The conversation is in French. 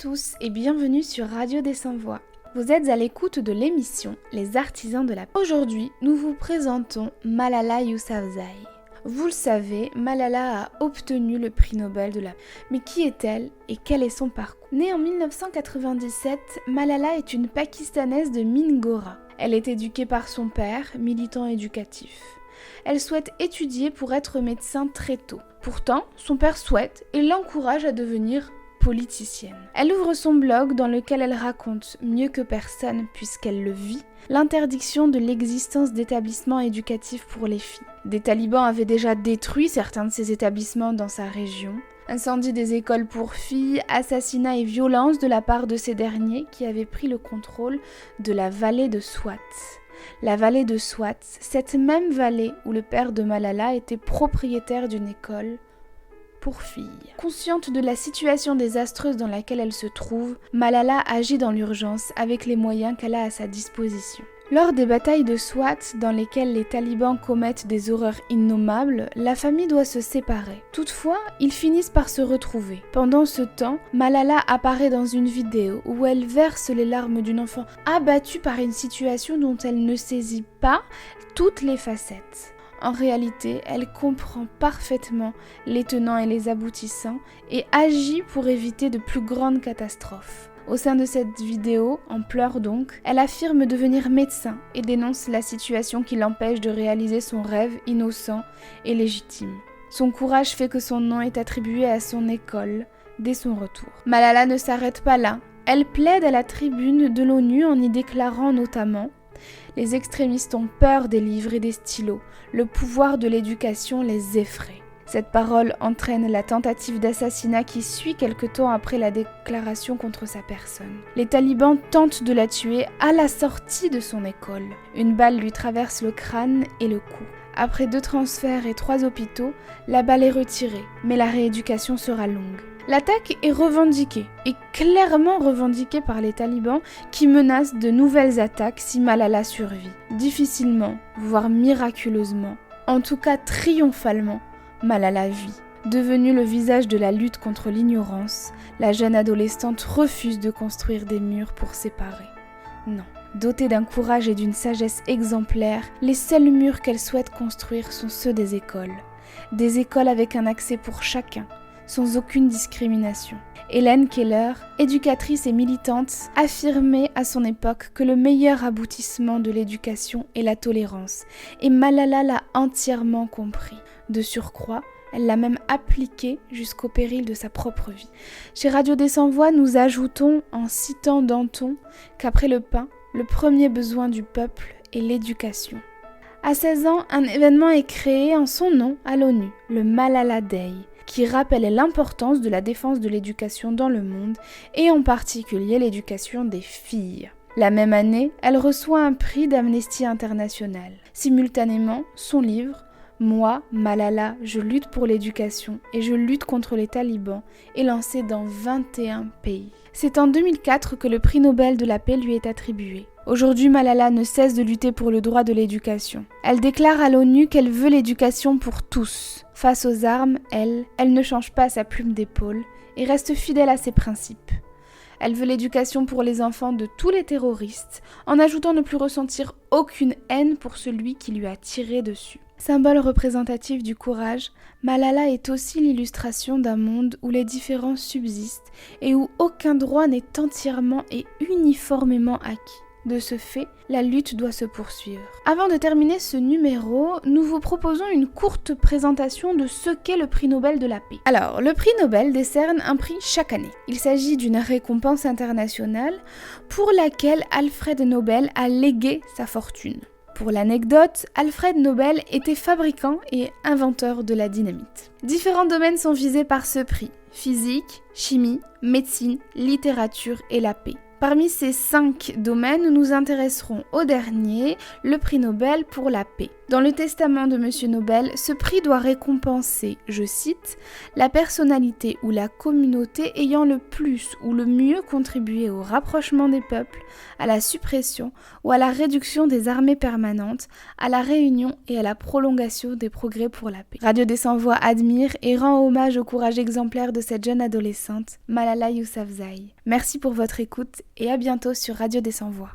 tous et bienvenue sur Radio des Sans-Voix. Vous êtes à l'écoute de l'émission Les Artisans de la Paix. Aujourd'hui, nous vous présentons Malala Yousafzai. Vous le savez, Malala a obtenu le prix Nobel de la paix. Mais qui est-elle et quel est son parcours ? Née en 1997, Malala est une Pakistanaise de Mingora. Elle est éduquée par son père, militant éducatif. Elle souhaite étudier pour être médecin très tôt. Pourtant, son père souhaite et l'encourage à devenir politicienne. Elle ouvre son blog dans lequel elle raconte, mieux que personne puisqu'elle le vit, l'interdiction de l'existence d'établissements éducatifs pour les filles. Des talibans avaient déjà détruit certains de ces établissements dans sa région. Incendie des écoles pour filles, assassinats et violences de la part de ces derniers qui avaient pris le contrôle de la vallée de Swat. La vallée de Swat, cette même vallée où le père de Malala était propriétaire d'une école pour filles. Consciente de la situation désastreuse dans laquelle elle se trouve, Malala agit dans l'urgence avec les moyens qu'elle a à sa disposition. Lors des batailles de Swat, dans lesquelles les talibans commettent des horreurs innommables, la famille doit se séparer. Toutefois, ils finissent par se retrouver. Pendant ce temps, Malala apparaît dans une vidéo où elle verse les larmes d'une enfant abattue par une situation dont elle ne saisit pas toutes les facettes. En réalité, elle comprend parfaitement les tenants et les aboutissants et agit pour éviter de plus grandes catastrophes. Au sein de cette vidéo, en pleurs donc, elle affirme devenir médecin et dénonce la situation qui l'empêche de réaliser son rêve innocent et légitime. Son courage fait que son nom est attribué à son école dès son retour. Malala ne s'arrête pas là. Elle plaide à la tribune de l'ONU en y déclarant notamment « Les extrémistes ont peur des livres et des stylos. Le pouvoir de l'éducation les effraie. » Cette parole entraîne la tentative d'assassinat qui suit quelque temps après la déclaration contre sa personne. Les talibans tentent de la tuer à la sortie de son école. Une balle lui traverse le crâne et le cou. Après 2 transferts et 3 hôpitaux, la balle est retirée, mais la rééducation sera longue. L'attaque est revendiquée, et clairement revendiquée par les talibans qui menacent de nouvelles attaques si Malala survit. Difficilement, voire miraculeusement, en tout cas triomphalement, Malala vit. Devenue le visage de la lutte contre l'ignorance, la jeune adolescente refuse de construire des murs pour séparer. Non. Dotée d'un courage et d'une sagesse exemplaires, les seuls murs qu'elle souhaite construire sont ceux des écoles. Des écoles avec un accès pour chacun, sans aucune discrimination. Hélène Keller, éducatrice et militante, affirmait à son époque que le meilleur aboutissement de l'éducation est la tolérance, et Malala l'a entièrement compris. De surcroît, elle l'a même appliqué jusqu'au péril de sa propre vie. Chez Radio des Sans-Voix, nous ajoutons, en citant Danton, qu'après le pain, le premier besoin du peuple est l'éducation. À 16 ans, un événement est créé en son nom à l'ONU, le Malala Day, qui rappelle l'importance de la défense de l'éducation dans le monde, et en particulier l'éducation des filles. La même année, elle reçoit un prix d'Amnesty International. Simultanément, son livre « Moi, Malala, je lutte pour l'éducation et je lutte contre les talibans » est lancé dans 21 pays. C'est en 2004 que le prix Nobel de la paix lui est attribué. Aujourd'hui, Malala ne cesse de lutter pour le droit de l'éducation. Elle déclare à l'ONU qu'elle veut l'éducation pour tous. Face aux armes, elle ne change pas sa plume d'épaule et reste fidèle à ses principes. Elle veut l'éducation pour les enfants de tous les terroristes, en ajoutant ne plus ressentir aucune haine pour celui qui lui a tiré dessus. Symbole représentatif du courage, Malala est aussi l'illustration d'un monde où les différences subsistent et où aucun droit n'est entièrement et uniformément acquis. De ce fait, la lutte doit se poursuivre. Avant de terminer ce numéro, nous vous proposons une courte présentation de ce qu'est le prix Nobel de la paix. Alors, le prix Nobel décerne un prix chaque année. Il s'agit d'une récompense internationale pour laquelle Alfred Nobel a légué sa fortune. Pour l'anecdote, Alfred Nobel était fabricant et inventeur de la dynamite. Différents domaines sont visés par ce prix: physique, chimie, médecine, littérature et la paix. Parmi ces 5 domaines, nous nous intéresserons au dernier, le prix Nobel pour la paix. Dans le testament de M. Nobel, ce prix doit récompenser, je cite, « la personnalité ou la communauté ayant le plus ou le mieux contribué au rapprochement des peuples, à la suppression ou à la réduction des armées permanentes, à la réunion et à la prolongation des progrès pour la paix ». Radio des Sans-Voix admire et rend hommage au courage exemplaire de cette jeune adolescente, Malala Yousafzai. Merci pour votre écoute et à bientôt sur Radio des Sans-Voix.